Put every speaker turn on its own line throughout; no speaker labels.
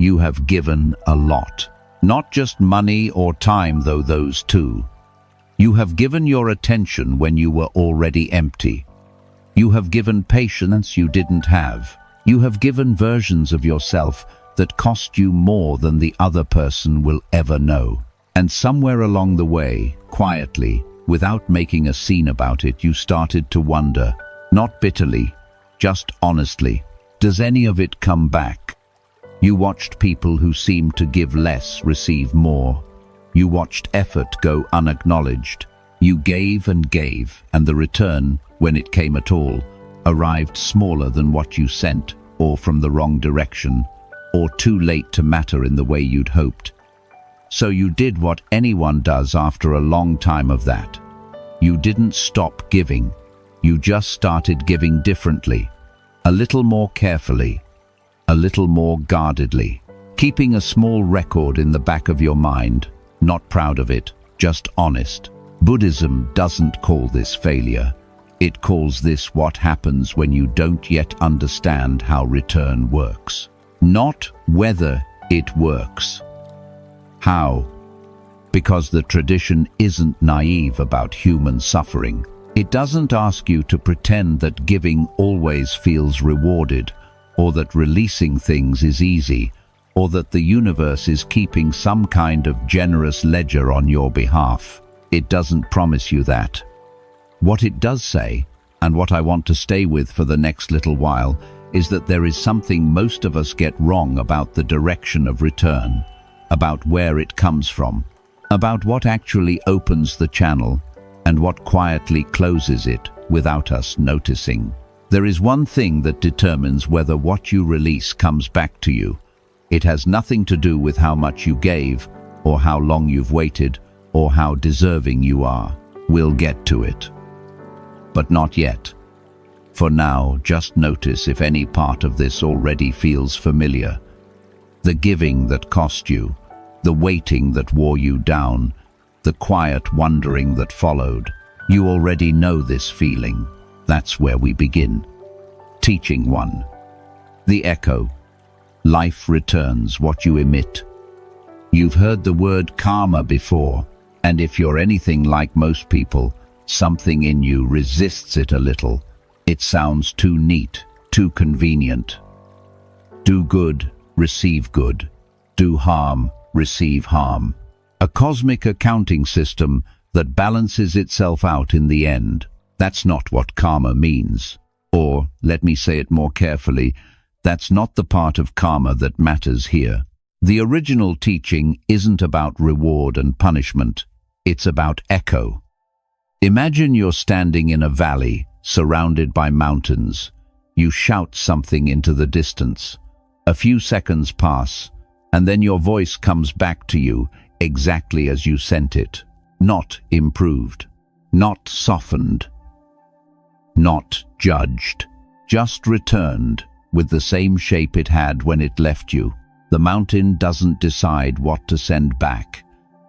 You have given a lot. Not just money or time, though those too. You have given your attention when you were already empty. You have given patience you didn't have. You have given versions of yourself that cost you more than the other person will ever know. And somewhere along the way, quietly, without making a scene about it, you started to wonder, not bitterly, just honestly, does any of it come back? You watched people who seemed to give less receive more. You watched effort go unacknowledged. You gave, and the return, when it came at all, arrived smaller than what you sent, or from the wrong direction, or too late to matter in the way you'd hoped. So you did what anyone does after a long time of that. You didn't stop giving. You just started giving differently, a little more carefully, a little more guardedly, keeping a small record in the back of your mind, not proud of it, just honest. Buddhism doesn't call this failure. It calls this what happens when you don't yet understand how return works. Not whether it works. How? Because the tradition isn't naive about human suffering. It doesn't ask you to pretend that giving always feels rewarded, or that releasing things is easy, or that the universe is keeping some kind of generous ledger on your behalf. It doesn't promise you that. What it does say, and what I want to stay with for the next little while, is that there is something most of us get wrong about the direction of return, about where it comes from, about what actually opens the channel, and what quietly closes it without us noticing. There is one thing that determines whether what you release comes back to you. It has nothing to do with how much you gave, or how long you've waited, or how deserving you are. We'll get to it. But not yet. For now, just notice if any part of this already feels familiar. The giving that cost you, the waiting that wore you down, the quiet wondering that followed. You already know this feeling. That's where we begin. Teaching 1. The echo. Life returns what you emit. You've heard the word karma before, and if you're anything like most people, something in you resists it a little. It sounds too neat, too convenient. Do good, receive good. Do harm, receive harm. A cosmic accounting system that balances itself out in the end. That's not what karma means. Or, let me say it more carefully, that's not the part of karma that matters here. The original teaching isn't about reward and punishment. It's about echo. Imagine you're standing in a valley, surrounded by mountains. You shout something into the distance. A few seconds pass, and then your voice comes back to you exactly as you sent it. Not improved, not softened, not judged, just returned with the same shape it had when it left you. The mountain doesn't decide what to send back.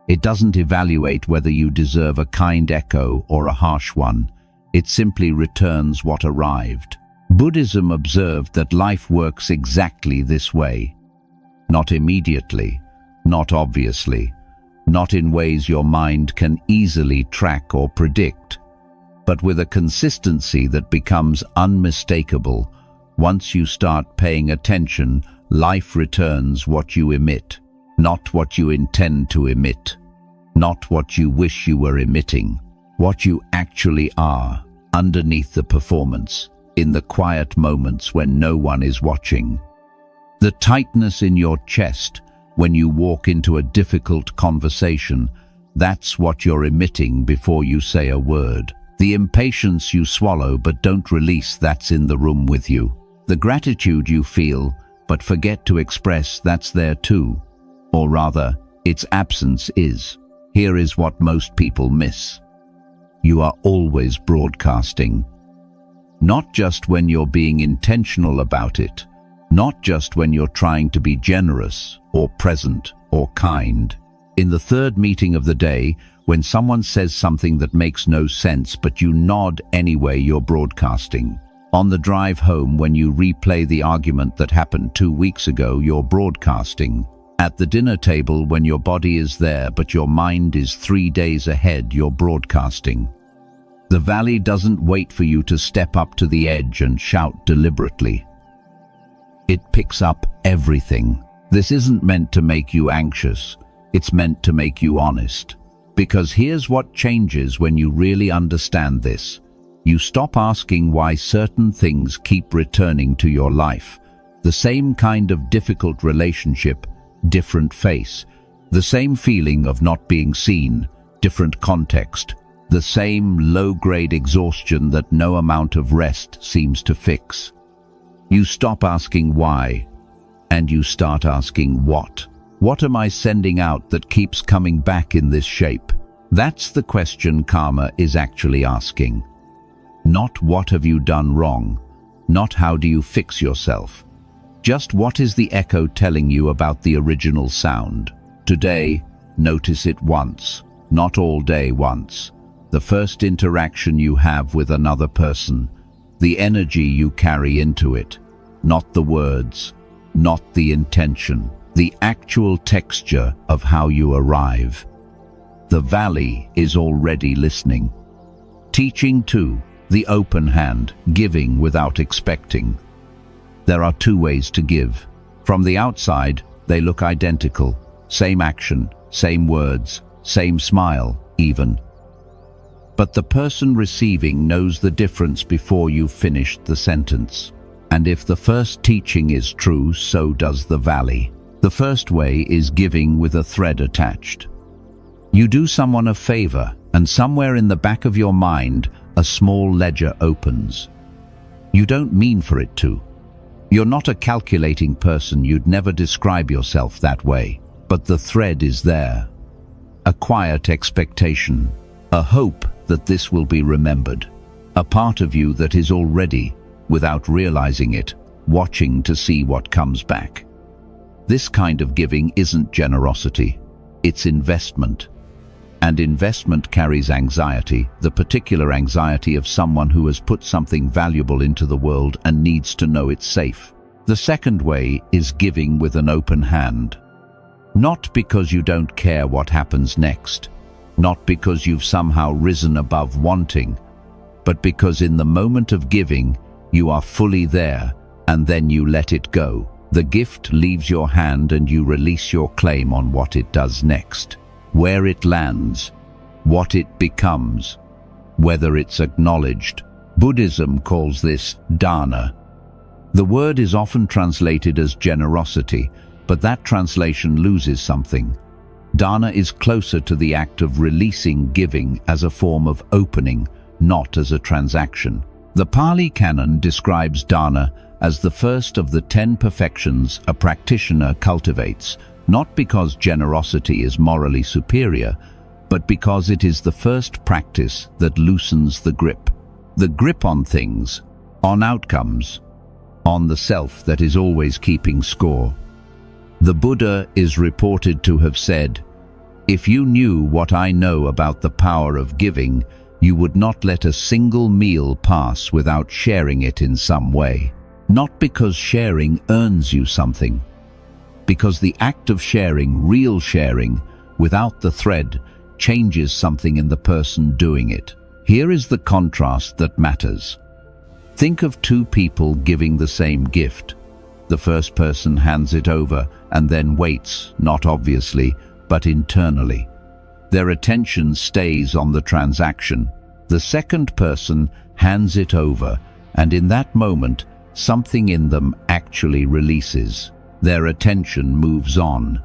It doesn't evaluate whether you deserve a kind echo or a harsh one. It simply returns what arrived. Buddhism observed that life works exactly this way. Not immediately, not obviously, not in ways your mind can easily track or predict, but with a consistency that becomes unmistakable. Once you start paying attention, life returns what you emit, not what you intend to emit, not what you wish you were emitting, what you actually are, underneath the performance, in the quiet moments when no one is watching. The tightness in your chest when you walk into a difficult conversation, that's what you're emitting before you say a word. The impatience you swallow but don't release, that's in the room with you. The gratitude you feel but forget to express, that's there too. Or rather, its absence is. Here is what most people miss. You are always broadcasting. Not just when you're being intentional about it, not just when you're trying to be generous or present or kind. In the third meeting of the day, when someone says something that makes no sense but you nod anyway, you're broadcasting. On the drive home, when you replay the argument that happened 2 weeks ago, you're broadcasting. At the dinner table, when your body is there but your mind is 3 days ahead, you're broadcasting. The valley doesn't wait for you to step up to the edge and shout deliberately. It picks up everything. This isn't meant to make you anxious. It's meant to make you honest. Because here's what changes when you really understand this. You stop asking why certain things keep returning to your life. The same kind of difficult relationship, different face. The same feeling of not being seen, different context. The same low-grade exhaustion that no amount of rest seems to fix. You stop asking why, and you start asking what. What am I sending out that keeps coming back in this shape? That's the question karma is actually asking. Not what have you done wrong, not how do you fix yourself. Just what is the echo telling you about the original sound? Today, notice it once, not all day once. The first interaction you have with another person, the energy you carry into it, not the words, not the intention, the actual texture of how you arrive. The valley is already listening. Teaching 2. The open hand, giving without expecting. There are 2 ways to give. From the outside, they look identical. Same action, same words, same smile, even. But the person receiving knows the difference before you've finished the sentence. And if the first teaching is true, so does the valley. The first way is giving with a thread attached. You do someone a favor, and somewhere in the back of your mind, a small ledger opens. You don't mean for it to. You're not a calculating person, you'd never describe yourself that way. But the thread is there. A quiet expectation, a hope that this will be remembered. A part of you that is already, without realizing it, watching to see what comes back. This kind of giving isn't generosity, it's investment. And investment carries anxiety, the particular anxiety of someone who has put something valuable into the world and needs to know it's safe. The second way is giving with an open hand. Not because you don't care what happens next, not because you've somehow risen above wanting, but because in the moment of giving, you are fully there, and then you let it go. The gift leaves your hand and you release your claim on what it does next. Where it lands, what it becomes, whether it's acknowledged. Buddhism calls this Dāna. The word is often translated as generosity, but that translation loses something. Dāna is closer to the act of releasing giving as a form of opening, not as a transaction. The Pali Canon describes Dāna as the first of the 10 perfections a practitioner cultivates, not because generosity is morally superior, but because it is the first practice that loosens the grip. The grip on things, on outcomes, on the self that is always keeping score. The Buddha is reported to have said, "If you knew what I know about the power of giving, you would not let a single meal pass without sharing it in some way." Not because sharing earns you something, because the act of sharing, real sharing, without the thread, changes something in the person doing it. Here is the contrast that matters. Think of 2 people giving the same gift. The first person hands it over and then waits, not obviously, but internally. Their attention stays on the transaction. The second person hands it over, and in that moment, something in them actually releases. Their attention moves on.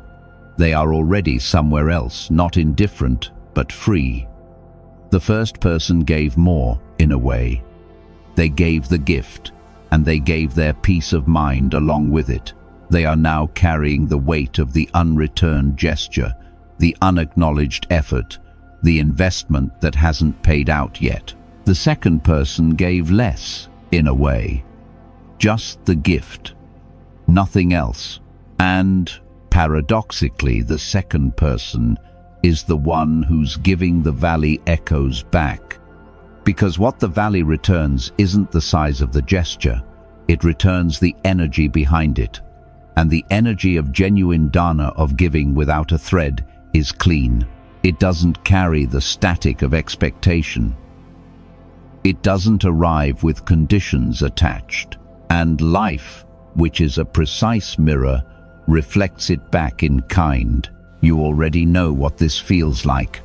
They are already somewhere else, not indifferent, but free. The first person gave more, in a way. They gave the gift, and they gave their peace of mind along with it. They are now carrying the weight of the unreturned gesture, the unacknowledged effort, the investment that hasn't paid out yet. The second person gave less, in a way. Just the gift, nothing else. And, paradoxically, the second person is the one whose giving the valley echoes back, Because what the valley returns isn't the size of the gesture, it returns the energy behind it. And the energy of genuine Dāna, of giving without a thread, is clean. It doesn't carry the static of expectation. It doesn't arrive with conditions attached. And life, which is a precise mirror, reflects it back in kind. You already know what this feels like.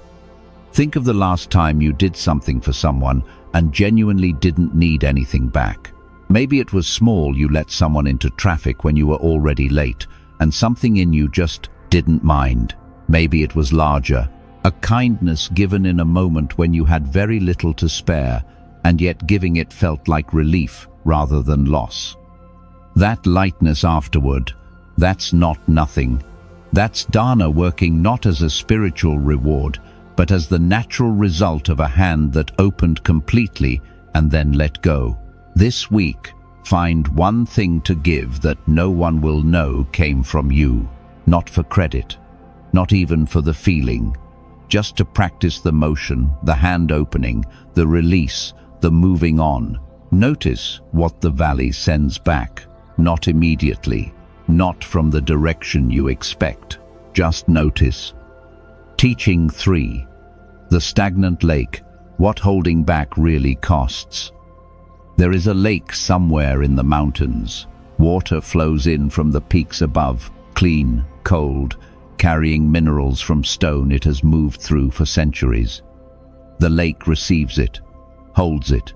Think of the last time you did something for someone and genuinely didn't need anything back. Maybe it was small. You let someone into traffic when you were already late, and something in you just didn't mind. Maybe it was larger, a kindness given in a moment when you had very little to spare, and yet giving it felt like relief rather than loss. That lightness afterward, that's not nothing. That's Dāna working not as a spiritual reward, but as the natural result of a hand that opened completely and then let go. This week, find one thing to give that no one will know came from you, not for credit, not even for the feeling, just to practice the motion, the hand opening, the release, the moving on. Notice what the valley sends back, not immediately, not from the direction you expect. Just notice. Teaching 3. The stagnant lake, what holding back really costs. There is a lake somewhere in the mountains. Water flows in from the peaks above, clean, cold, carrying minerals from stone it has moved through for centuries. The lake receives it, holds it,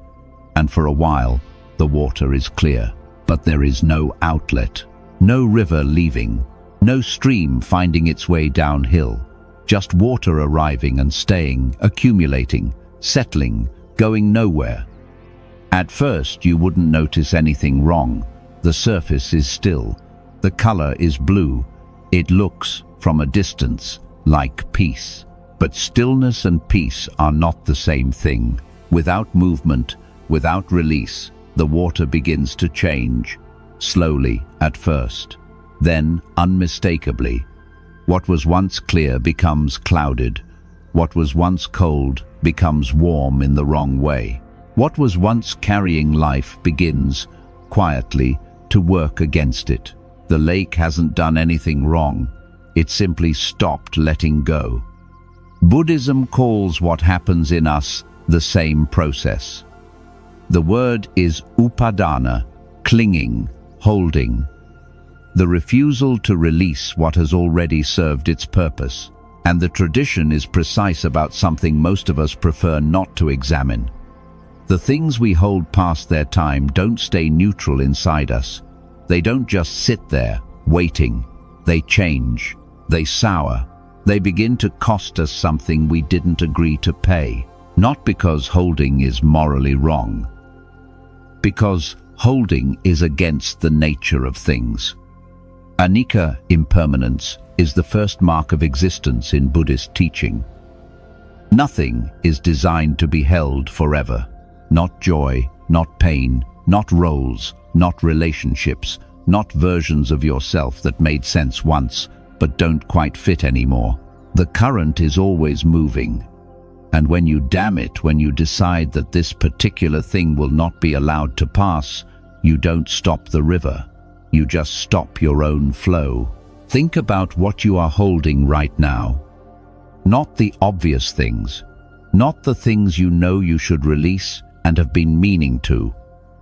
and for a while the water is clear. But there is no outlet, no river leaving, no stream finding its way downhill. Just water arriving and staying, accumulating, settling, going nowhere. At first you wouldn't notice anything wrong. The surface is still. The color is blue. It looks, from a distance, like peace. But stillness and peace are not the same thing. Without movement, without release, the water begins to change. Slowly at first, then unmistakably. What was once clear becomes clouded. What was once cold becomes warm in the wrong way. What was once carrying life begins, quietly, to work against it. The lake hasn't done anything wrong. It simply stopped letting go. Buddhism calls what happens in us the same process. The word is Upādāna, clinging, holding. The refusal to release what has already served its purpose. And the tradition is precise about something most of us prefer not to examine. The things we hold past their time don't stay neutral inside us. They don't just sit there, waiting. They change. They sour. They begin to cost us something we didn't agree to pay. Not because holding is morally wrong. Because holding is against the nature of things. Anicca, impermanence, is the first mark of existence in Buddhist teaching. Nothing is designed to be held forever. Not joy, not pain, not roles, not relationships, not versions of yourself that made sense once, but don't quite fit anymore. The current is always moving. And when you dam it, when you decide that this particular thing will not be allowed to pass, you don't stop the river. You just stop your own flow. Think about what you are holding right now. Not the obvious things, not the things you know you should release and have been meaning to,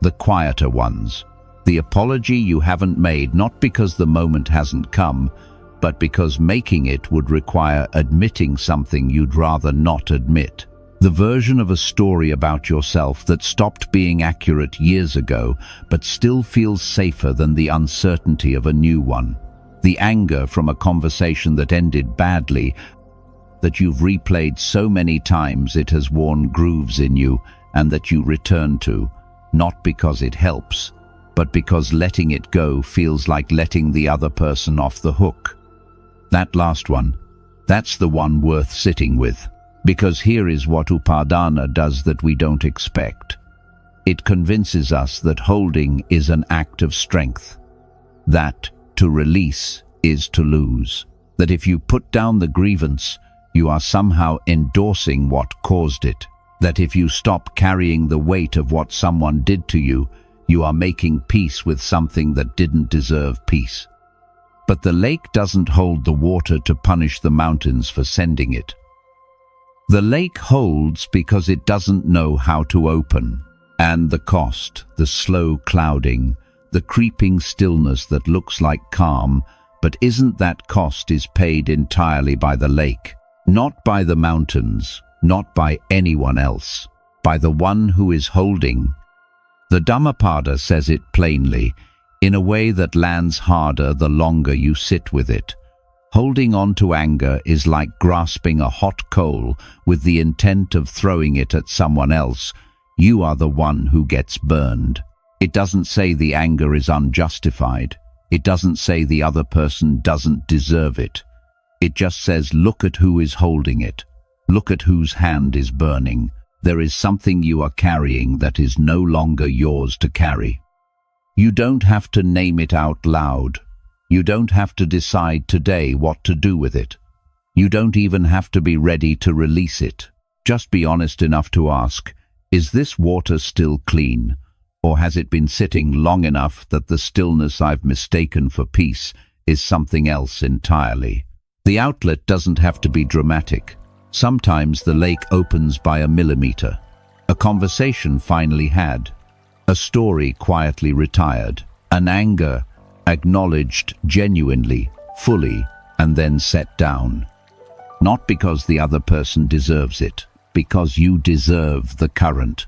the quieter ones. The apology you haven't made, not because the moment hasn't come, but because making it would require admitting something you'd rather not admit. The version of a story about yourself that stopped being accurate years ago, but still feels safer than the uncertainty of a new one. The anger from a conversation that ended badly, that you've replayed so many times it has worn grooves in you, and that you return to, not because it helps, but because letting it go feels like letting the other person off the hook. That last one, that's the one worth sitting with. Because here is what Upādāna does that we don't expect. It convinces us that holding is an act of strength. That to release is to lose. That if you put down the grievance, you are somehow endorsing what caused it. That if you stop carrying the weight of what someone did to you, you are making peace with something that didn't deserve peace. But the lake doesn't hold the water to punish the mountains for sending it. The lake holds because it doesn't know how to open. And the cost, the slow clouding, the creeping stillness that looks like calm, but isn't that cost is paid entirely by the lake, not by the mountains, not by anyone else, by the one who is holding. The Dhammapada says it plainly, in a way that lands harder the longer you sit with it. Holding on to anger is like grasping a hot coal with the intent of throwing it at someone else. You are the one who gets burned. It doesn't say the anger is unjustified. It doesn't say the other person doesn't deserve it. It just says, look at who is holding it. Look at whose hand is burning. There is something you are carrying that is no longer yours to carry. You don't have to name it out loud. You don't have to decide today what to do with it. You don't even have to be ready to release it. Just be honest enough to ask, is this water still clean? Or has it been sitting long enough that the stillness I've mistaken for peace is something else entirely? The outlet doesn't have to be dramatic. Sometimes the lake opens by a millimeter. A conversation finally had. A story quietly retired. An anger acknowledged genuinely, fully, and then set down. Not because the other person deserves it, because you deserve the current.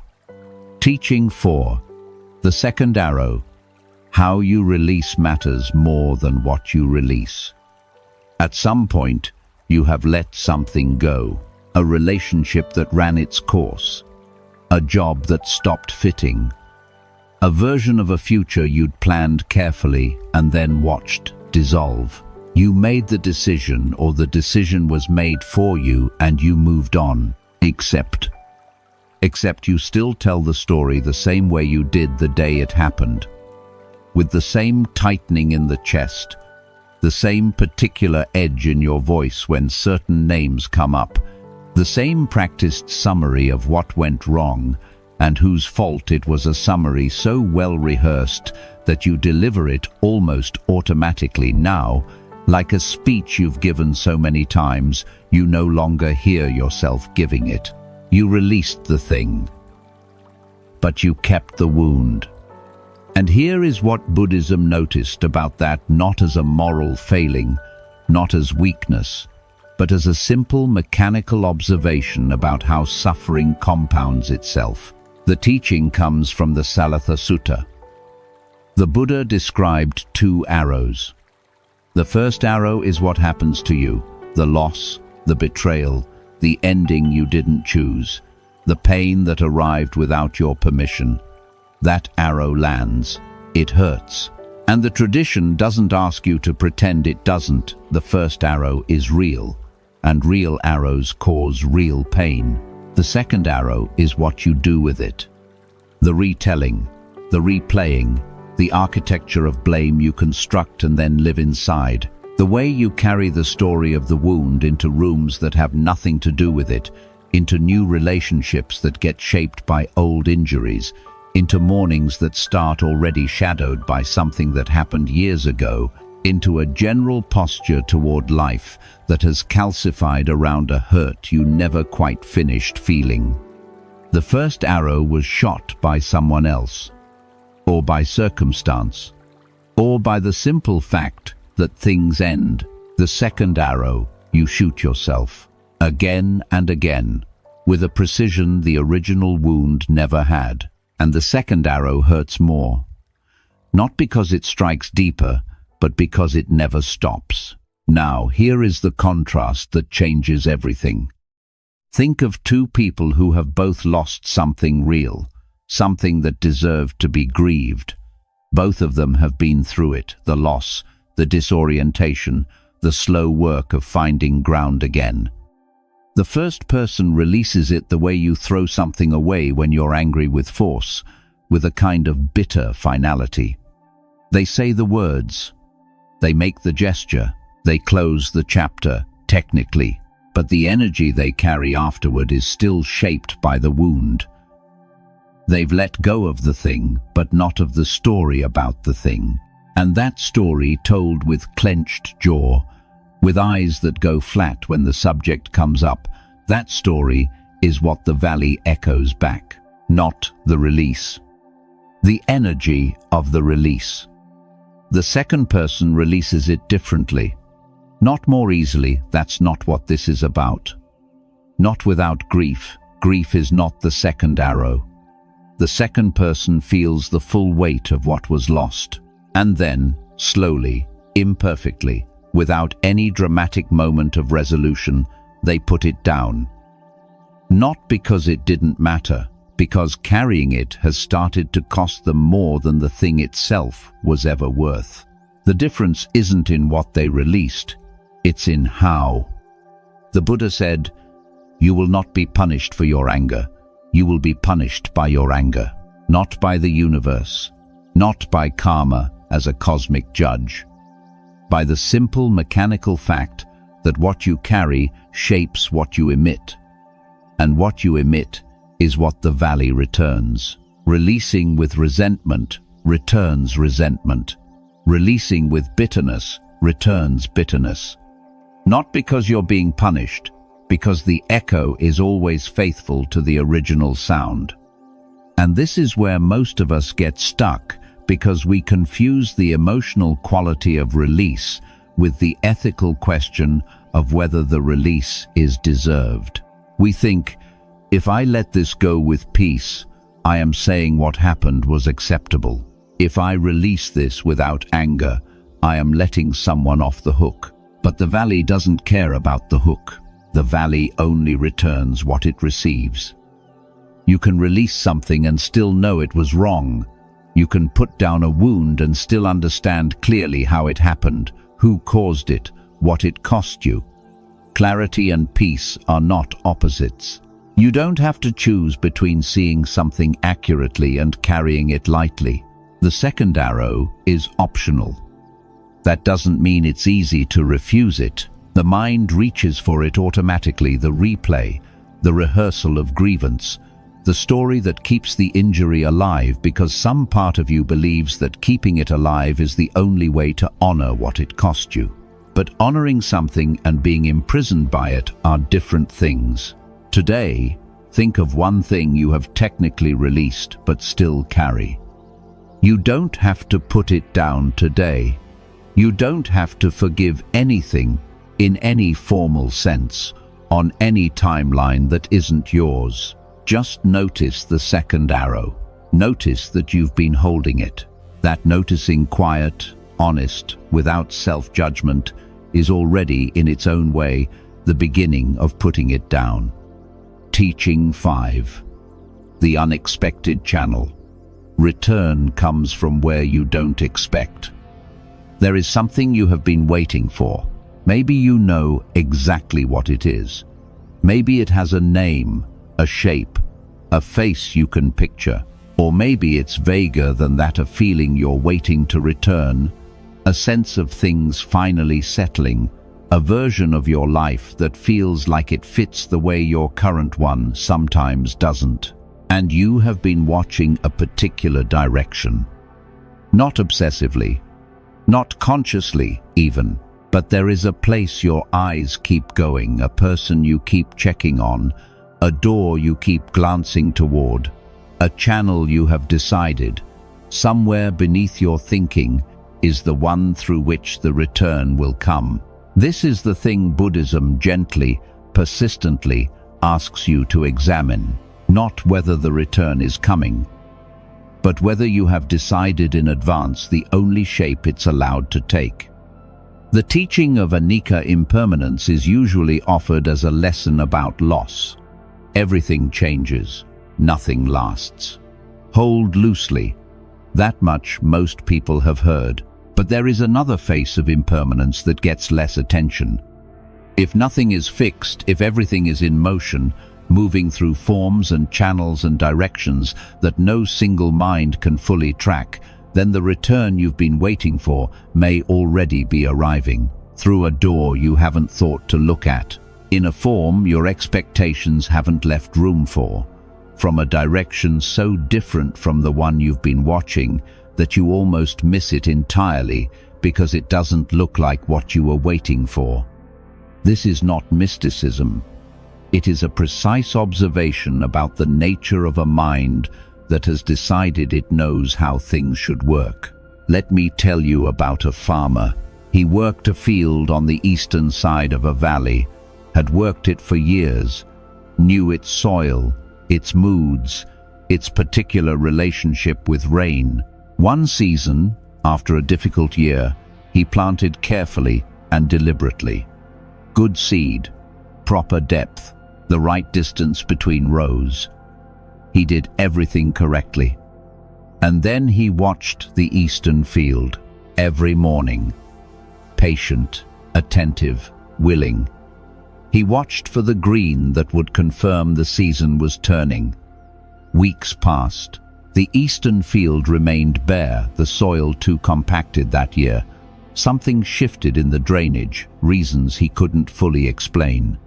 Teaching 4. The second arrow. How you release matters more than what you release. At some point, you have let something go. A relationship that ran its course. A job that stopped fitting. A version of a future you'd planned carefully and then watched dissolve. You made the decision, or the decision was made for you, and you moved on. Except you still tell the story the same way you did the day it happened. With the same tightening in the chest, the same particular edge in your voice when certain names come up, the same practiced summary of what went wrong, and whose fault it was, a summary so well rehearsed that you deliver it almost automatically now, like a speech you've given so many times, you no longer hear yourself giving it. You released the thing, but you kept the wound. And here is what Buddhism noticed about that, not as a moral failing, not as weakness, but as a simple mechanical observation about how suffering compounds itself. The teaching comes from the Salatha Sutta. The Buddha described 2 arrows. The first arrow is what happens to you, the loss, the betrayal, the ending you didn't choose, the pain that arrived without your permission. That arrow lands. It hurts. And the tradition doesn't ask you to pretend it doesn't. The first arrow is real, and real arrows cause real pain. The second arrow is what you do with it. The retelling, the replaying, the architecture of blame you construct and then live inside. The way you carry the story of the wound into rooms that have nothing to do with it, into new relationships that get shaped by old injuries, into mornings that start already shadowed by something that happened years ago, into a general posture toward life that has calcified around a hurt you never quite finished feeling. The first arrow was shot by someone else, or by circumstance, or by the simple fact that things end. The second arrow, you shoot yourself, again and again, with a precision the original wound never had. And the second arrow hurts more, not because it strikes deeper, but because it never stops. Now, here is the contrast that changes everything. Think of 2 people who have both lost something real, something that deserved to be grieved. Both of them have been through it, the loss, the disorientation, the slow work of finding ground again. The first person releases it the way you throw something away when you're angry with force, with a kind of bitter finality. They say the words, they make the gesture, they close the chapter, technically, but the energy they carry afterward is still shaped by the wound. They've let go of the thing, but not of the story about the thing. And that story told with clenched jaw, with eyes that go flat when the subject comes up, that story is what the valley echoes back, not the release. The energy of the release. The second person releases it differently. Not more easily, that's not what this is about. Not without grief. Grief is not the second arrow. The second person feels the full weight of what was lost, and then, slowly, imperfectly, without any dramatic moment of resolution, they put it down. Not because it didn't matter, because carrying it has started to cost them more than the thing itself was ever worth. The difference isn't in what they released, it's in how. The Buddha said, "You will not be punished for your anger. You will be punished by your anger, not by the universe, not by karma as a cosmic judge, by the simple mechanical fact that what you carry shapes what you emit, and what you emit is what the valley returns. Releasing with resentment returns resentment. Releasing with bitterness returns bitterness. Not because you're being punished, because the echo is always faithful to the original sound. And this is where most of us get stuck, because we confuse the emotional quality of release with the ethical question of whether the release is deserved. We think, if I let this go with peace, I am saying what happened was acceptable. If I release this without anger, I am letting someone off the hook. But the valley doesn't care about the hook. The valley only returns what it receives. You can release something and still know it was wrong. You can put down a wound and still understand clearly how it happened, who caused it, what it cost you. Clarity and peace are not opposites. You don't have to choose between seeing something accurately and carrying it lightly. The second arrow is optional. That doesn't mean it's easy to refuse it. The mind reaches for it automatically, the replay, the rehearsal of grievance, the story that keeps the injury alive because some part of you believes that keeping it alive is the only way to honor what it cost you. But honoring something and being imprisoned by it are different things. Today, think of one thing you have technically released but still carry. You don't have to put it down today. You don't have to forgive anything in any formal sense, on any timeline that isn't yours. Just notice the second arrow. Notice that you've been holding it. That noticing, quiet, honest, without self-judgment, is already, in its own way, the beginning of putting it down. Teaching 5. The unexpected channel. Return comes from where you don't expect. There is something you have been waiting for. Maybe you know exactly what it is. Maybe it has a name, a shape, a face you can picture. Or maybe it's vaguer than that, a feeling you're waiting to return, a sense of things finally settling, a version of your life that feels like it fits the way your current one sometimes doesn't. And you have been watching a particular direction. Not obsessively, not consciously even, but there is a place your eyes keep going, a person you keep checking on, a door you keep glancing toward, a channel you have decided, somewhere beneath your thinking, is the one through which the return will come. This is the thing Buddhism gently, persistently asks you to examine, not whether the return is coming, but whether you have decided in advance the only shape it's allowed to take. The teaching of Anicca impermanence is usually offered as a lesson about loss. Everything changes, nothing lasts. Hold loosely. That much most people have heard. But there is another face of impermanence that gets less attention. If nothing is fixed, if everything is in motion, moving through forms and channels and directions that no single mind can fully track, then the return you've been waiting for may already be arriving, through a door you haven't thought to look at, in a form your expectations haven't left room for, from a direction so different from the one you've been watching that you almost miss it entirely because it doesn't look like what you were waiting for. This is not mysticism. It is a precise observation about the nature of a mind that has decided it knows how things should work. Let me tell you about a farmer. He worked a field on the eastern side of a valley, had worked it for years, knew its soil, its moods, its particular relationship with rain. One season, after a difficult year, he planted carefully and deliberately. Good seed, proper depth, the right distance between rows. He did everything correctly. And then he watched the eastern field every morning, patient, attentive, willing. He watched for the green that would confirm the season was turning. Weeks passed. The eastern field remained bare, the soil too compacted that year. Something shifted in the drainage, reasons he couldn't fully explain.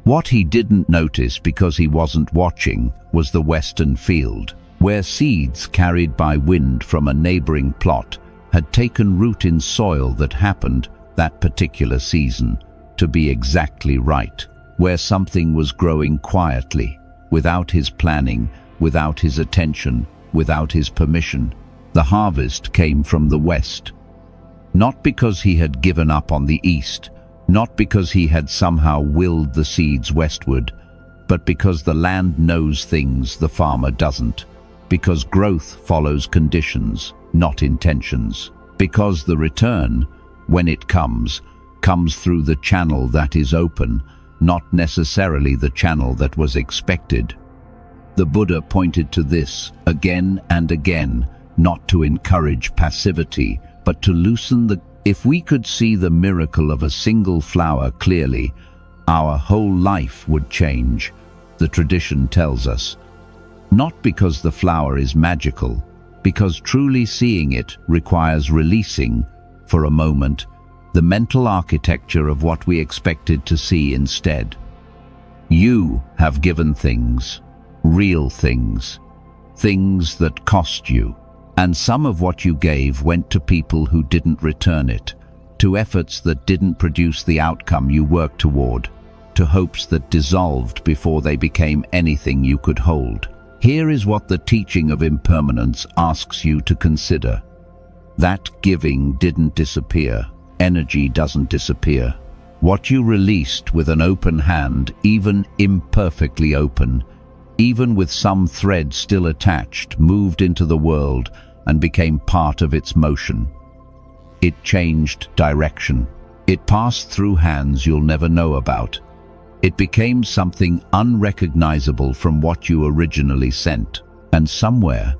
What he didn't notice because he wasn't watching was the western field, where seeds carried by wind from a neighboring plot had taken root in soil that happened that particular season to be exactly right, where something was growing quietly, without his planning, without his attention, without his permission. The harvest came from the west. Not because he had given up on the east, not because he had somehow willed the seeds westward, but because the land knows things the farmer doesn't, because growth follows conditions, not intentions, because the return, when it comes through the channel that is open, not necessarily the channel that was expected. The Buddha pointed to this again and again, not to encourage passivity, but to loosen the... If we could see the miracle of a single flower clearly, our whole life would change, the tradition tells us. Not because the flower is magical, because truly seeing it requires releasing, for a moment, the mental architecture of what we expected to see instead. You have given things, real things, things that cost you, and some of what you gave went to people who didn't return it, to efforts that didn't produce the outcome you worked toward, to hopes that dissolved before they became anything you could hold. Here is what the teaching of impermanence asks you to consider. That giving didn't disappear. Energy doesn't disappear. What you released with an open hand, even imperfectly open, even with some thread still attached, moved into the world and became part of its motion. It changed direction. It passed through hands you'll never know about. It became something unrecognizable from what you originally sent. And somewhere,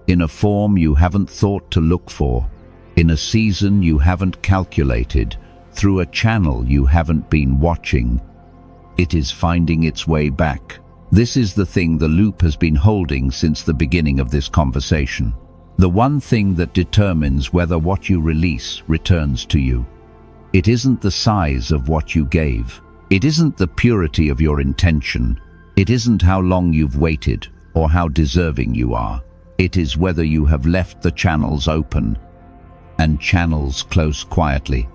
in a form you haven't thought to look for, in a season you haven't calculated, through a channel you haven't been watching, it is finding its way back. This is the thing the loop has been holding since the beginning of this conversation. The one thing that determines whether what you release returns to you. It isn't the size of what you gave. It isn't the purity of your intention. It isn't how long you've waited or how deserving you are. It is whether you have left the channels open and channels close quietly,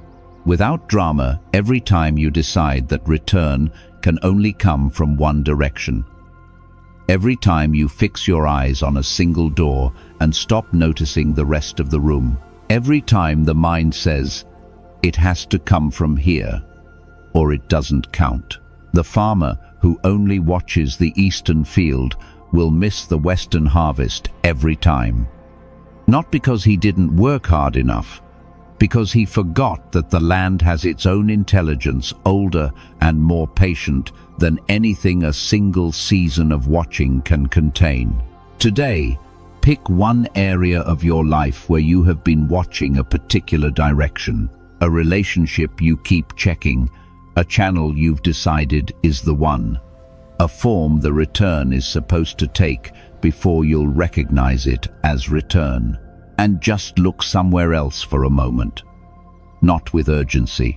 without drama, every time you decide that return can only come from one direction. Every time you fix your eyes on a single door and stop noticing the rest of the room. Every time the mind says, it has to come from here, or it doesn't count. The farmer who only watches the eastern field will miss the western harvest every time. Not because he didn't work hard enough, because he forgot that the land has its own intelligence, older and more patient than anything a single season of watching can contain. Today, pick one area of your life where you have been watching a particular direction, a relationship you keep checking, a channel you've decided is the one, a form the return is supposed to take before you'll recognize it as return. And just look somewhere else for a moment. Not with urgency,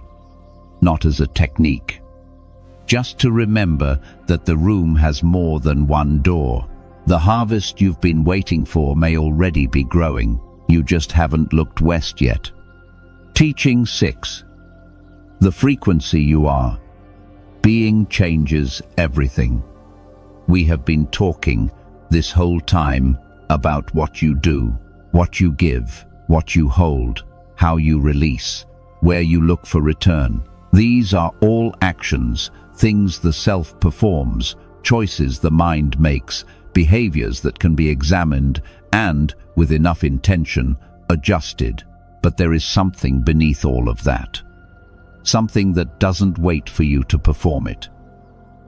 not as a technique, just to remember that the room has more than one door. The harvest you've been waiting for may already be growing. You just haven't looked west yet. Teaching 6. The frequency you are. Being changes everything. We have been talking this whole time about what you do, what you give, what you hold, how you release, where you look for return. These are all actions, things the self performs, choices the mind makes, behaviors that can be examined and, with enough intention, adjusted. But there is something beneath all of that. Something that doesn't wait for you to perform it.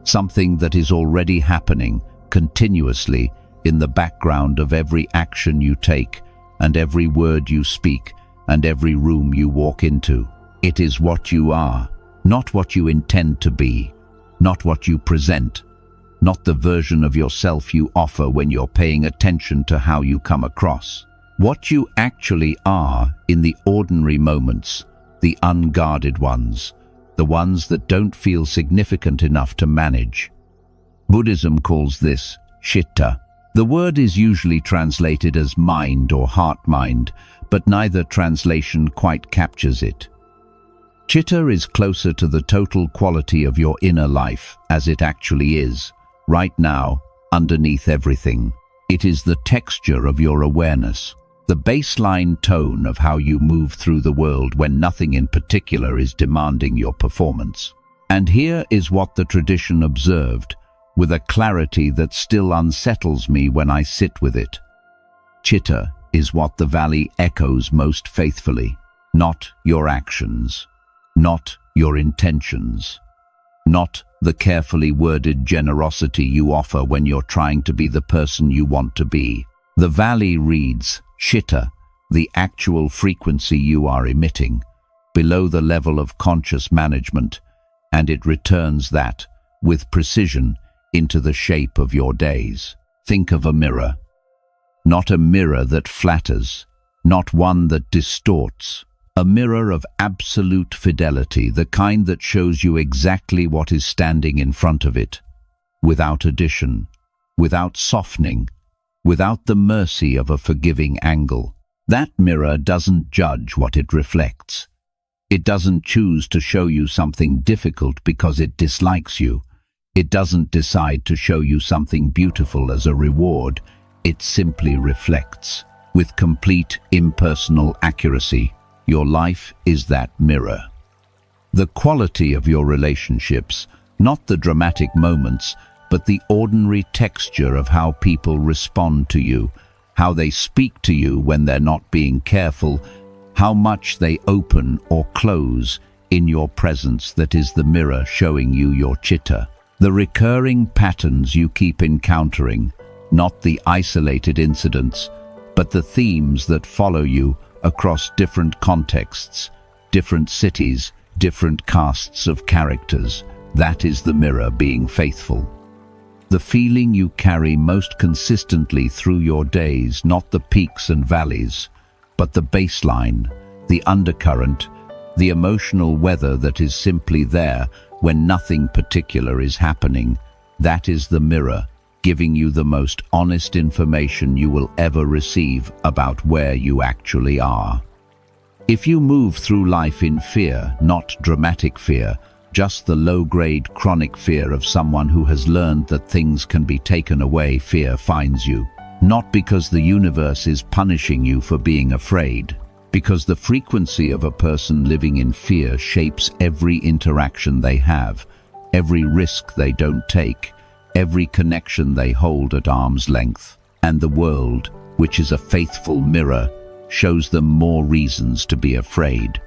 Something that is already happening continuously in the background of every action you take and every word you speak and every room you walk into. It is what you are, not what you intend to be, not what you present, not the version of yourself you offer when you're paying attention to how you come across. What you actually are in the ordinary moments, the unguarded ones, the ones that don't feel significant enough to manage. Buddhism calls this Citta. The word is usually translated as mind or heart-mind, but neither translation quite captures it. Citta is closer to the total quality of your inner life, as it actually is, right now, underneath everything. It is the texture of your awareness, the baseline tone of how you move through the world when nothing in particular is demanding your performance. And here is what the tradition observed, with a clarity that still unsettles me when I sit with it. Citta is what the valley echoes most faithfully, not your actions, not your intentions, not the carefully worded generosity you offer when you're trying to be the person you want to be. The valley reads, Citta, the actual frequency you are emitting, below the level of conscious management, and it returns that, with precision, into the shape of your days. Think of a mirror. Not a mirror that flatters, not one that distorts. A mirror of absolute fidelity, the kind that shows you exactly what is standing in front of it, without addition, without softening, without the mercy of a forgiving angle. That mirror doesn't judge what it reflects. It doesn't choose to show you something difficult because it dislikes you. It doesn't decide to show you something beautiful as a reward. It simply reflects, with complete impersonal accuracy. Your life is that mirror. The quality of your relationships, not the dramatic moments, but the ordinary texture of how people respond to you, how they speak to you when they're not being careful, how much they open or close in your presence, that is the mirror showing you your citta. The recurring patterns you keep encountering, not the isolated incidents, but the themes that follow you across different contexts, different cities, different casts of characters. That is the mirror being faithful. The feeling you carry most consistently through your days, not the peaks and valleys, but the baseline, the undercurrent, the emotional weather that is simply there when nothing particular is happening. That is the mirror, giving you the most honest information you will ever receive about where you actually are. If you move through life in fear, not dramatic fear, just the low-grade chronic fear of someone who has learned that things can be taken away, fear finds you. Not because the universe is punishing you for being afraid, because the frequency of a person living in fear shapes every interaction they have, every risk they don't take, every connection they hold at arm's length. And the world, which is a faithful mirror, shows them more reasons to be afraid.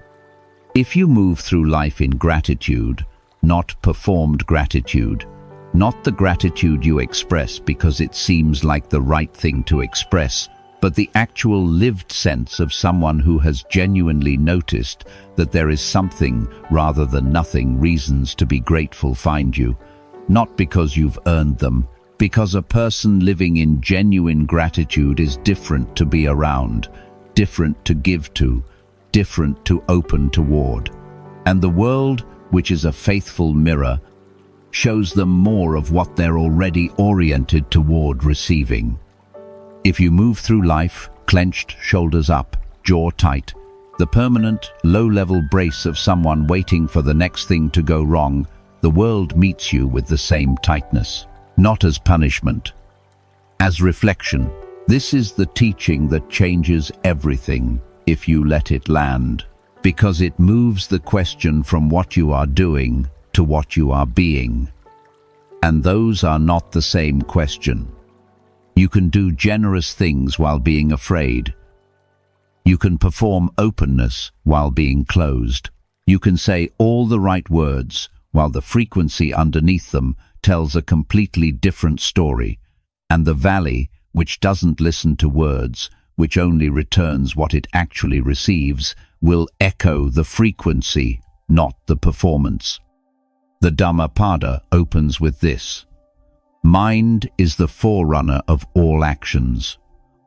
If you move through life in gratitude, not performed gratitude, not the gratitude you express because it seems like the right thing to express, but the actual lived sense of someone who has genuinely noticed that there is something rather than nothing, reasons to be grateful find you. Not because you've earned them, because a person living in genuine gratitude is different to be around, different to give to, different to open toward. And the world, which is a faithful mirror, shows them more of what they're already oriented toward receiving. If you move through life, clenched, shoulders up, jaw tight, the permanent, low-level brace of someone waiting for the next thing to go wrong, the world meets you with the same tightness. Not as punishment, as reflection. This is the teaching that changes everything if you let it land, because it moves the question from what you are doing to what you are being. And those are not the same question. You can do generous things while being afraid. You can perform openness while being closed. You can say all the right words while the frequency underneath them tells a completely different story. And the valley, which doesn't listen to words, which only returns what it actually receives, will echo the frequency, not the performance. The Dhammapada opens with this: mind is the forerunner of all actions.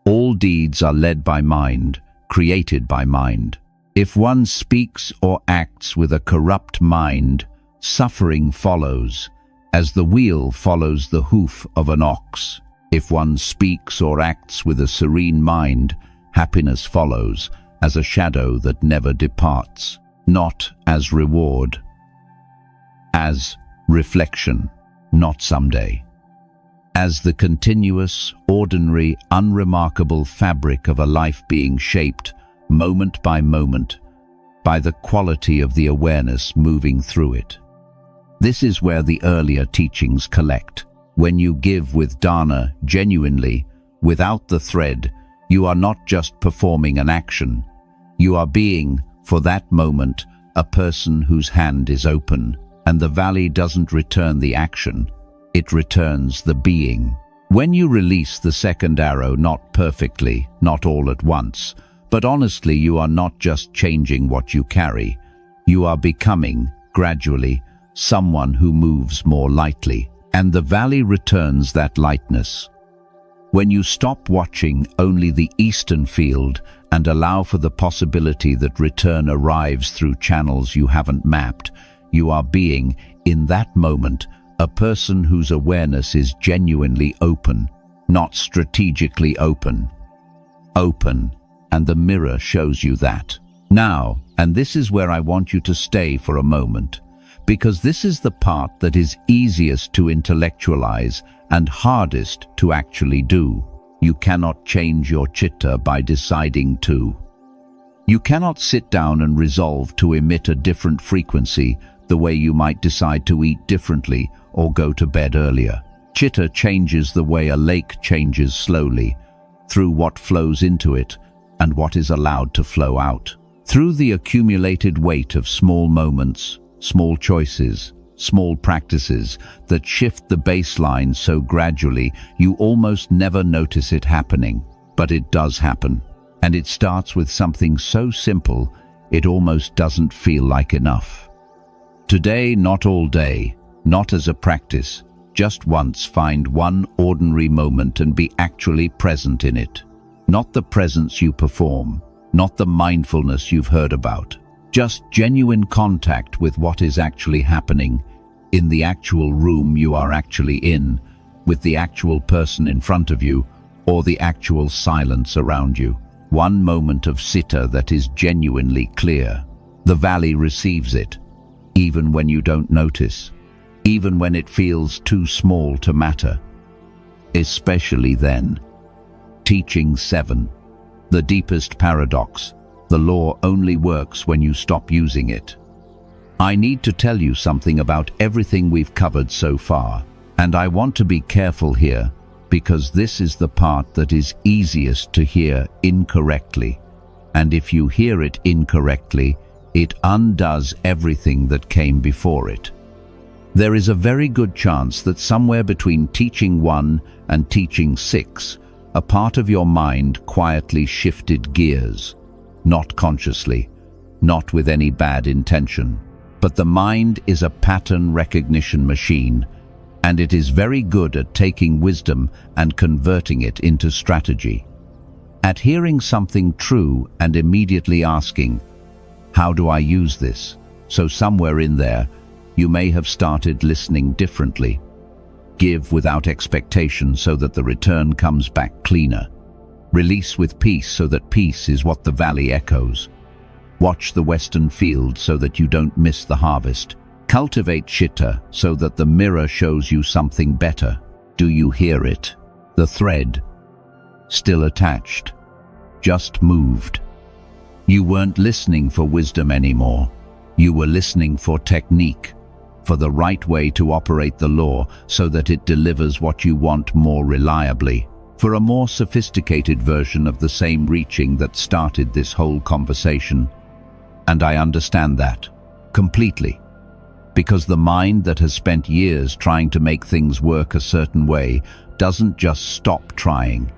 All deeds are led by mind, created by mind. If one speaks or acts with a corrupt mind, suffering follows, as the wheel follows the hoof of an ox. If one speaks or acts with a serene mind, happiness follows, as a shadow that never departs, not as reward, as reflection, not someday. As the continuous, ordinary, unremarkable fabric of a life being shaped, moment by moment, by the quality of the awareness moving through it. This is where the earlier teachings collect. When you give with Dāna genuinely, without the thread, you are not just performing an action. You are being, for that moment, a person whose hand is open, and the valley doesn't return the action. It returns the being. When you release the second arrow, not perfectly, not all at once, but honestly, you are not just changing what you carry. You are becoming, gradually, someone who moves more lightly, and the valley returns that lightness. When you stop watching only the eastern field and allow for the possibility that return arrives through channels you haven't mapped, you are being, in that moment, a person whose awareness is genuinely open, not strategically open. Open, and the mirror shows you that. Now, and this is where I want you to stay for a moment, because this is the part that is easiest to intellectualize and hardest to actually do. You cannot change your Citta by deciding to. You cannot sit down and resolve to emit a different frequency the way you might decide to eat differently or go to bed earlier. Citta changes the way a lake changes slowly, through what flows into it and what is allowed to flow out. Through the accumulated weight of small moments, small choices, small practices that shift the baseline so gradually you almost never notice it happening. But it does happen, and it starts with something so simple it almost doesn't feel like enough. Today, not all day, not as a practice, just once find one ordinary moment and be actually present in it. Not the presence you perform, not the mindfulness you've heard about. Just genuine contact with what is actually happening in the actual room you are actually in, with the actual person in front of you, or the actual silence around you. One moment of Citta that is genuinely clear. The valley receives it, even when you don't notice, even when it feels too small to matter. Especially then. Teaching 7. The deepest paradox. The law only works when you stop using it. I need to tell you something about everything we've covered so far, and I want to be careful here, because this is the part that is easiest to hear incorrectly. And if you hear it incorrectly, it undoes everything that came before it. There is a very good chance that somewhere between teaching 1 and teaching 6, a part of your mind quietly shifted gears. Not consciously, not with any bad intention. But the mind is a pattern recognition machine, and it is very good at taking wisdom and converting it into strategy. At hearing something true and immediately asking, how do I use this? So somewhere in there, You may have started listening differently. Give without expectation so that the return comes back cleaner. Release with peace so that peace is what the valley echoes. Watch the western field so that you don't miss the harvest. Cultivate Citta so that the mirror shows you something better. Do you hear it? The thread, still attached, just moved. You weren't listening for wisdom anymore. You were listening for technique, for the right way to operate the law so that it delivers what you want more reliably, for a more sophisticated version of the same reaching that started this whole conversation. And I understand that completely. Because the mind that has spent years trying to make things work a certain way doesn't just stop trying.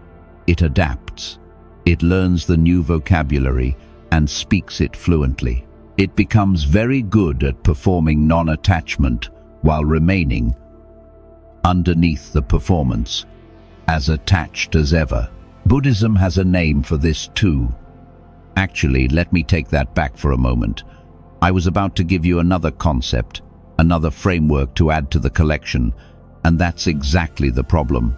It adapts. It learns the new vocabulary and speaks it fluently. It becomes very good at performing non-attachment while remaining underneath the performance, as attached as ever. Buddhism has a name for this too. Actually, let me take that back for a moment. I was about to give you another concept, another framework to add to the collection, and that's exactly the problem.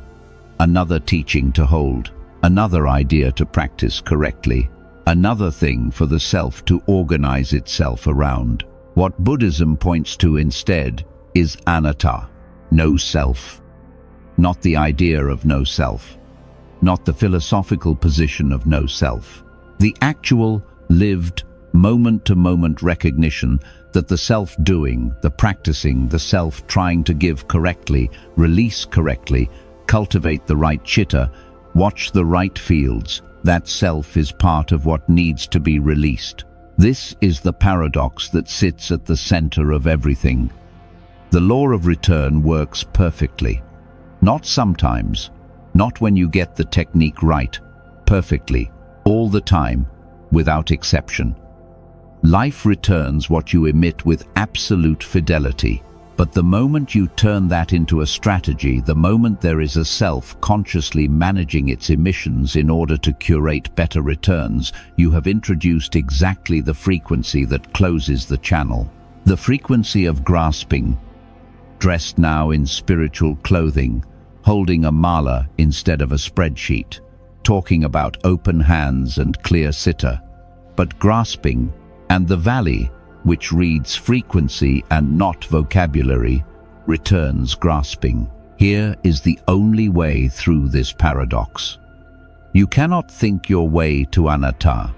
Another teaching to hold, another idea to practice correctly, another thing for the self to organize itself around. What Buddhism points to instead is Anattā, no self. Not the idea of no self, not the philosophical position of no self. The actual, lived, moment-to-moment recognition that the self-doing, the practicing, the self trying to give correctly, release correctly, cultivate the right citta, watch the right fields, that self is part of what needs to be released. This is the paradox that sits at the center of everything. The law of return works perfectly. Not sometimes, not when you get the technique right, perfectly, all the time, without exception. Life returns what you emit with absolute fidelity. But the moment you turn that into a strategy, the moment there is a self consciously managing its emissions in order to curate better returns, you have introduced exactly the frequency that closes the channel. The frequency of grasping, dressed now in spiritual clothing, holding a mala instead of a spreadsheet, talking about open hands and clear citta, but grasping, and the valley, which reads frequency and not vocabulary, returns grasping. Here is the only way through this paradox. You cannot think your way to Anattā.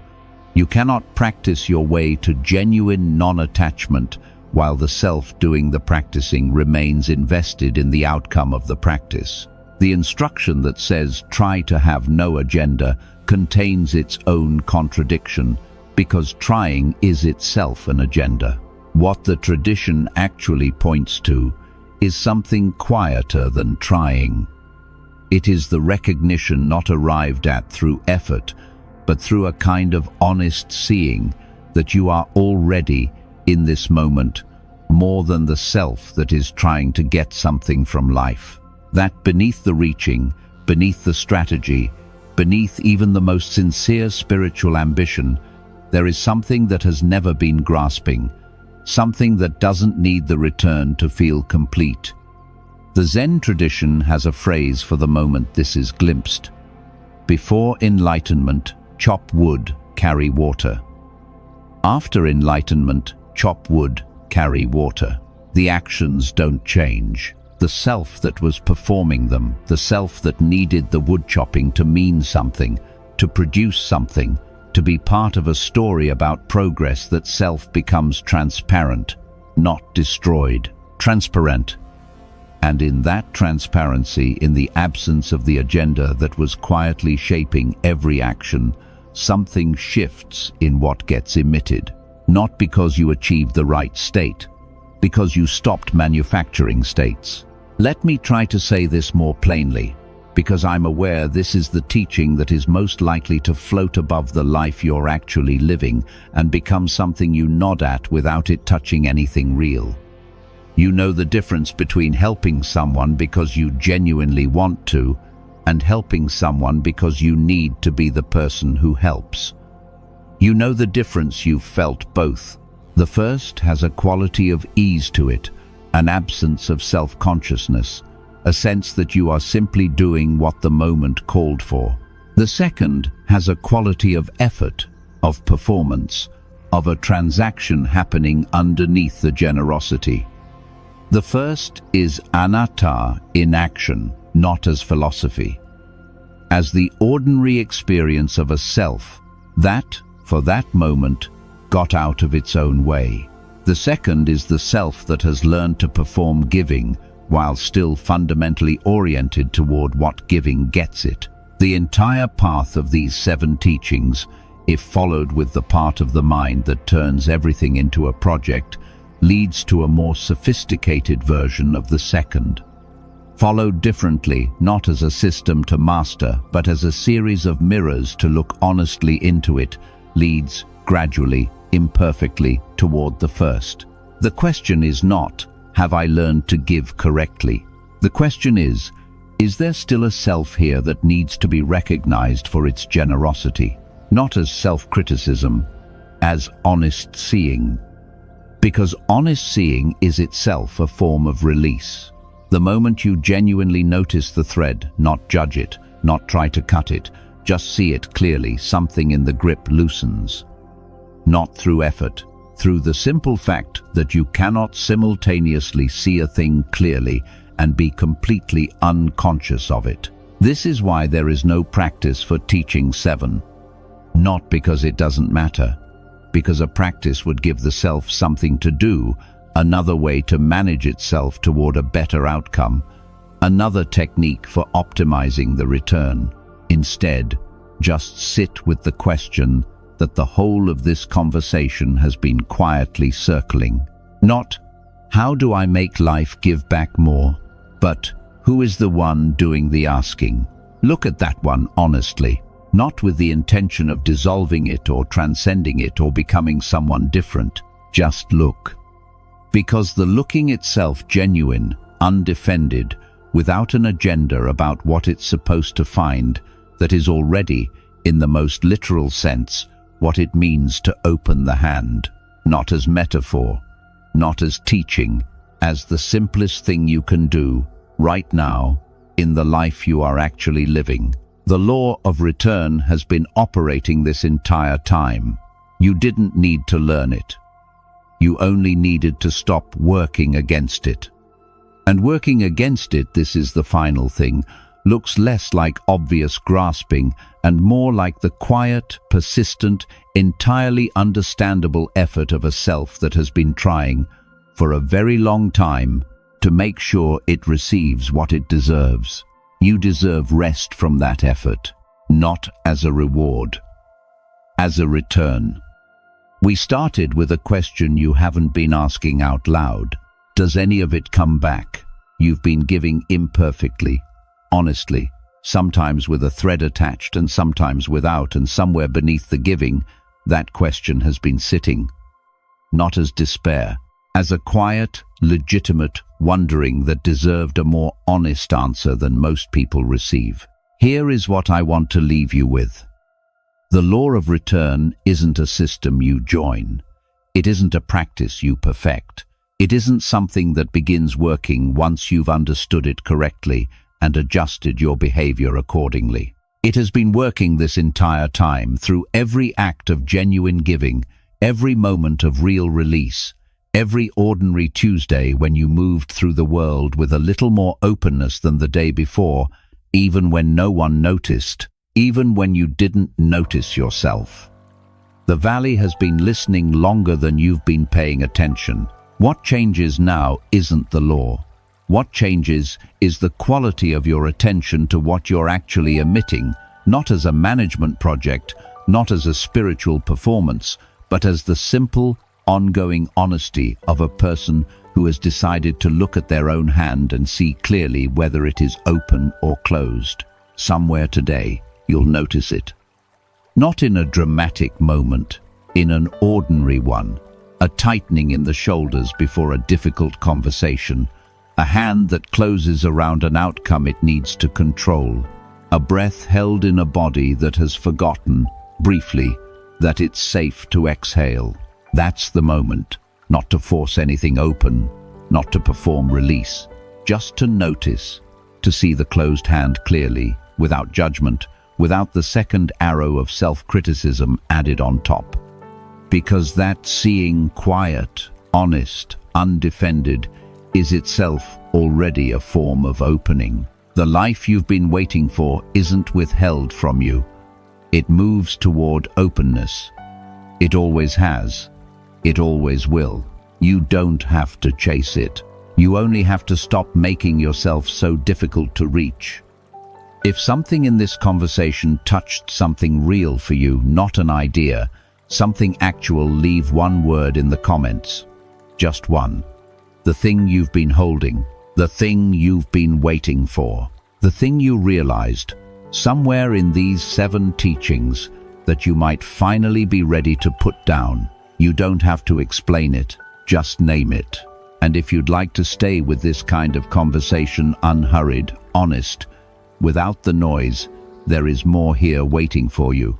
You cannot practice your way to genuine non-attachment while the self doing the practicing remains invested in the outcome of the practice. The instruction that says try to have no agenda contains its own contradiction, because trying is itself an agenda. What the tradition actually points to is something quieter than trying. It is the recognition not arrived at through effort, but through a kind of honest seeing that you are already, in this moment, more than the self that is trying to get something from life. That beneath the reaching, beneath the strategy, beneath even the most sincere spiritual ambition, there is something that has never been grasping, something that doesn't need the return to feel complete. The Zen tradition has a phrase for the moment this is glimpsed. Before enlightenment, chop wood, carry water. After enlightenment, chop wood, carry water. The actions don't change. The self that was performing them, the self that needed the wood chopping to mean something, to produce something, to be part of a story about progress, that self becomes transparent, not destroyed. Transparent. And in that transparency, in the absence of the agenda that was quietly shaping every action, something shifts in what gets emitted. Not because you achieved the right state, because you stopped manufacturing states. Let me try to say this more plainly, because I'm aware this is the teaching that is most likely to float above the life you're actually living and become something you nod at without it touching anything real. You know the difference between helping someone because you genuinely want to, and helping someone because you need to be the person who helps. You know the difference. You've felt both. The first has a quality of ease to it, an absence of self-consciousness, a sense that you are simply doing what the moment called for. The second has a quality of effort, of performance, of a transaction happening underneath the generosity. The first is Anattā in action, not as philosophy, as the ordinary experience of a self that, for that moment, got out of its own way. The second is the self that has learned to perform giving while still fundamentally oriented toward what giving gets it. The entire path of these 7 teachings, if followed with the part of the mind that turns everything into a project, leads to a more sophisticated version of the second. Followed differently, not as a system to master, but as a series of mirrors to look honestly into it, leads gradually, imperfectly, toward the first. The question is not, have I learned to give correctly? The question is there still a self here that needs to be recognized for its generosity? Not as self-criticism, as honest seeing. Because honest seeing is itself a form of release. The moment you genuinely notice the thread, not judge it, not try to cut it, just see it clearly, something in the grip loosens. Not through effort, through the simple fact that you cannot simultaneously see a thing clearly and be completely unconscious of it. This is why there is no practice for teaching 7. Not because it doesn't matter, because a practice would give the self something to do, another way to manage itself toward a better outcome, another technique for optimizing the return. Instead, just sit with the question that the whole of this conversation has been quietly circling. Not, how do I make life give back more? But, who is the one doing the asking? Look at that one honestly, not with the intention of dissolving it or transcending it or becoming someone different. Just look. Because the looking itself genuine, undefended, without an agenda about what it's supposed to find, that is already, in the most literal sense, what it means to open the hand, not as metaphor, not as teaching, as the simplest thing you can do, right now, in the life you are actually living. The law of return has been operating this entire time. You didn't need to learn it. You only needed to stop working against it. And working against it, this is the final thing, looks less like obvious grasping and more like the quiet, persistent, entirely understandable effort of a self that has been trying, for a very long time, to make sure it receives what it deserves. You deserve rest from that effort, not as a reward, as a return. We started with a question you haven't been asking out loud. Does any of it come back? You've been giving imperfectly, honestly, sometimes with a thread attached and sometimes without, and somewhere beneath the giving, that question has been sitting. Not as despair, as a quiet, legitimate wondering that deserved a more honest answer than most people receive. Here is what I want to leave you with. The law of return isn't a system you join. It isn't a practice you perfect. It isn't something that begins working once you've understood it correctly and adjusted your behavior accordingly. It has been working this entire time through every act of genuine giving, every moment of real release, every ordinary Tuesday when you moved through the world with a little more openness than the day before, even when no one noticed, even when you didn't notice yourself. The valley has been listening longer than you've been paying attention. What changes now isn't the law. What changes is the quality of your attention to what you're actually emitting, not as a management project, not as a spiritual performance, but as the simple, ongoing honesty of a person who has decided to look at their own hand and see clearly whether it is open or closed. Somewhere today, you'll notice it. Not in a dramatic moment, in an ordinary one, a tightening in the shoulders before a difficult conversation, a hand that closes around an outcome it needs to control, a breath held in a body that has forgotten, briefly, that it's safe to exhale. That's the moment, not to force anything open, not to perform release, just to notice, to see the closed hand clearly, without judgment, without the second arrow of self-criticism added on top. Because that seeing quiet, honest, undefended, is itself already a form of opening. The life you've been waiting for isn't withheld from you. It moves toward openness. It always has. It always will. You don't have to chase it. You only have to stop making yourself so difficult to reach. If something in this conversation touched something real for you, not an idea, something actual, leave one word in the comments. Just one. The thing you've been holding. The thing you've been waiting for. The thing you realized, somewhere in these 7 teachings, that you might finally be ready to put down. You don't have to explain it, just name it. And if you'd like to stay with this kind of conversation, unhurried, honest, without the noise, there is more here waiting for you.